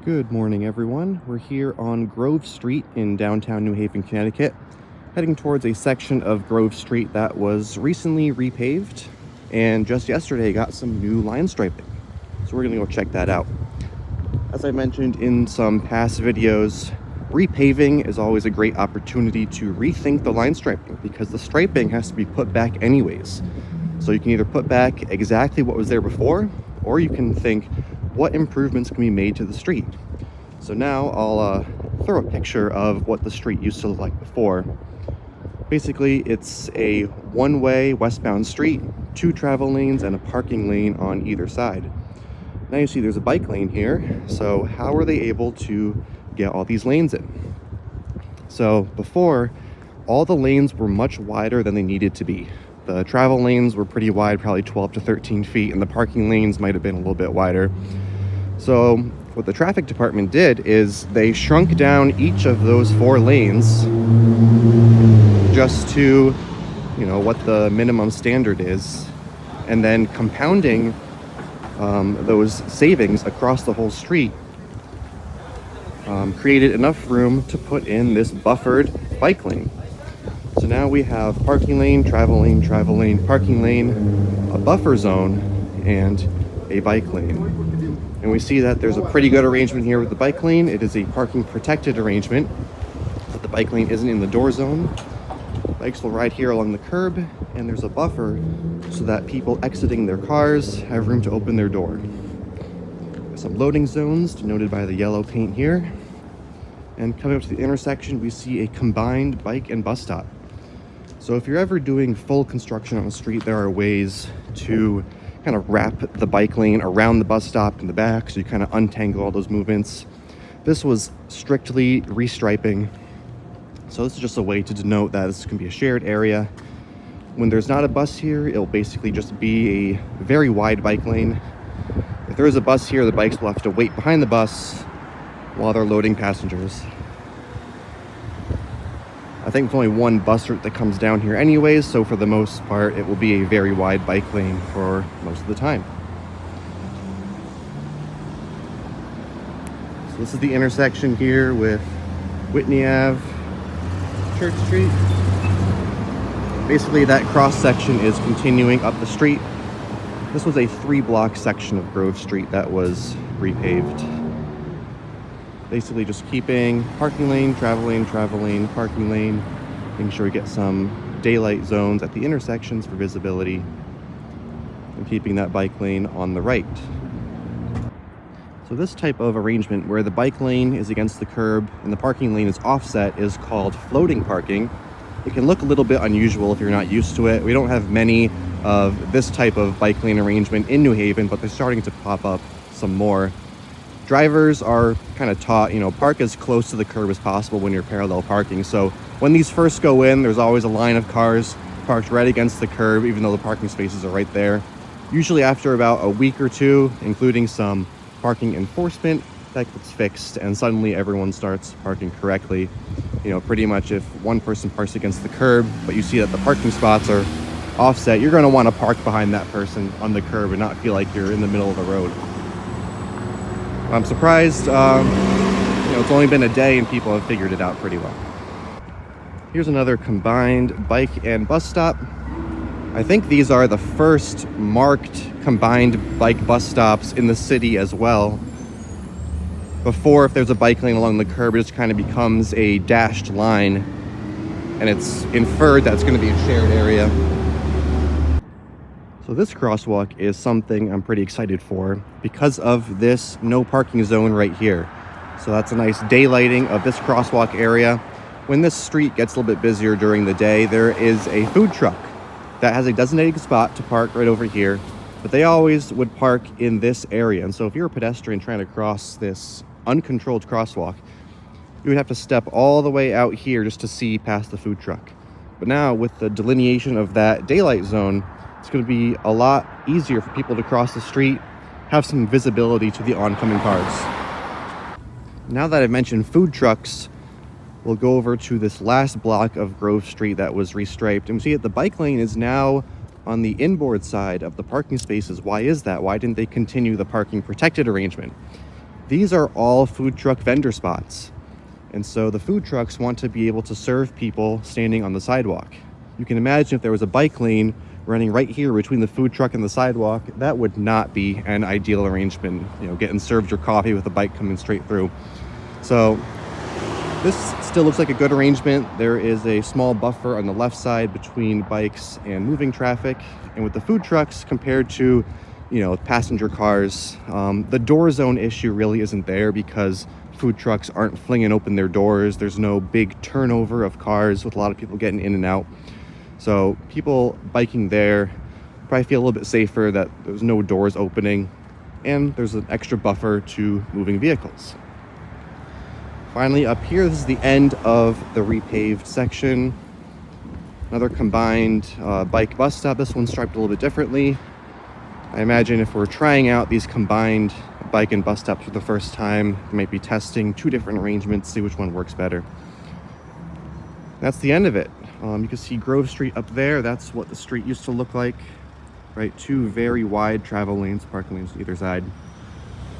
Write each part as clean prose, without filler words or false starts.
Good morning, everyone. We're here on Grove Street in downtown New Haven, Connecticut, heading towards a section of Grove Street that was recently repaved and just yesterday got some new line striping. So we're gonna go check that out. As I mentioned in some past videos, repaving is always a great opportunity to rethink the line striping because the striping has to be put back anyways. So you can either put back exactly what was there before, or you can think, what improvements can be made to the street? So now I'll throw a picture of what the street used to look like before. Basically, it's a one-way westbound street, 2 travel lanes and a parking lane on either side. Now you see there's a bike lane here. So how were they able to get all these lanes in? So before, all the lanes were much wider than they needed to be. The travel lanes were pretty wide, probably 12 to 13 feet, and the parking lanes might have been a little bit wider. So what the traffic department did is they shrunk down each of those 4 lanes just to, what the minimum standard is, and then compounding those savings across the whole street created enough room to put in this buffered bike lane. So now we have parking lane, travel lane, parking lane, a buffer zone, and a bike lane. And we see that there's a pretty good arrangement here with the bike lane. It is a parking protected arrangement, but the bike lane isn't in the door zone. Bikes will ride here along the curb, and there's a buffer so that people exiting their cars have room to open their door. Some loading zones denoted by the yellow paint here. And coming up to the intersection, we see a combined bike and bus stop. So if you're ever doing full construction on a street, there are ways to kind of wrap the bike lane around the bus stop in the back, so you kind of untangle all those movements. This was strictly restriping. So this is just a way to denote that this can be a shared area. When there's not a bus here, it'll basically just be a very wide bike lane. If there is a bus here, the bikes will have to wait behind the bus while they're loading passengers. I think there's only one bus route that comes down here anyways, so for the most part, it will be a very wide bike lane for most of the time. So this is the intersection here with Whitney Ave, Church Street. Basically, that cross section is continuing up the street. This was a 3-block section of Grove Street that was repaved. Basically just keeping parking lane, parking lane, making sure we get some daylight zones at the intersections for visibility, and keeping that bike lane on the right. So this type of arrangement where the bike lane is against the curb and the parking lane is offset is called floating parking. It can look a little bit unusual if you're not used to it. We don't have many of this type of bike lane arrangement in New Haven, but they're starting to pop up some more. Drivers are kind of taught, park as close to the curb as possible when you're parallel parking. So when these first go in, there's always a line of cars parked right against the curb, even though the parking spaces are right there. Usually after about a week or 2, including some parking enforcement, that gets fixed and suddenly everyone starts parking correctly. Pretty much if one person parks against the curb, but you see that the parking spots are offset, you're going to want to park behind that person on the curb and not feel like you're in the middle of the road. I'm surprised, it's only been a day and people have figured it out pretty well. Here's another combined bike and bus stop. I think these are the first marked combined bike bus stops in the city as well. Before, if there's a bike lane along the curb, it just kind of becomes a dashed line, and it's inferred that it's going to be a shared area. So this crosswalk is something I'm pretty excited for because of this no parking zone right here. So that's a nice daylighting of this crosswalk area. When this street gets a little bit busier during the day, there is a food truck that has a designated spot to park right over here, but they always would park in this area. And so if you're a pedestrian trying to cross this uncontrolled crosswalk, you would have to step all the way out here just to see past the food truck. But now with the delineation of that daylight zone, it's going to be a lot easier for people to cross the street, have some visibility to the oncoming cars. Now that I've mentioned food trucks, we'll go over to this last block of Grove Street that was restriped. And we see that the bike lane is now on the inboard side of the parking spaces. Why is that? Why didn't they continue the parking protected arrangement? These are all food truck vendor spots. And so the food trucks want to be able to serve people standing on the sidewalk. You can imagine if there was a bike lane running right here between the food truck and the sidewalk, that would not be an ideal arrangement, getting served your coffee with a bike coming straight through. So this still looks like a good arrangement. There is a small buffer on the left side between bikes and moving traffic. And with the food trucks compared to, passenger cars, the door zone issue really isn't there because food trucks aren't flinging open their doors. There's no big turnover of cars with a lot of people getting in and out. So people biking there probably feel a little bit safer that there's no doors opening and there's an extra buffer to moving vehicles. Finally, up here, this is the end of the repaved section. Another combined bike bus stop. This one's striped a little bit differently. I imagine if we're trying out these combined bike and bus stops for the first time, we might be testing two different arrangements, see which one works better. That's the end of it. You can see Grove Street up there. That's what the street used to look like, right? Two very wide travel lanes, parking lanes on either side.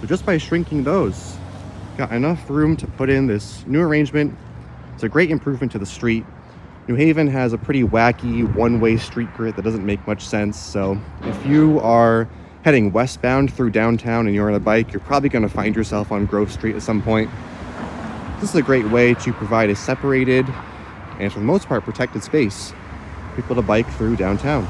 So just by shrinking those, got enough room to put in this new arrangement. It's a great improvement to the street. New Haven has a pretty wacky one-way street grid that doesn't make much sense. So if you are heading westbound through downtown and you're on a bike, you're probably going to find yourself on Grove Street at some point. This is a great way to provide a separated and for the most part protected space for people to bike through downtown.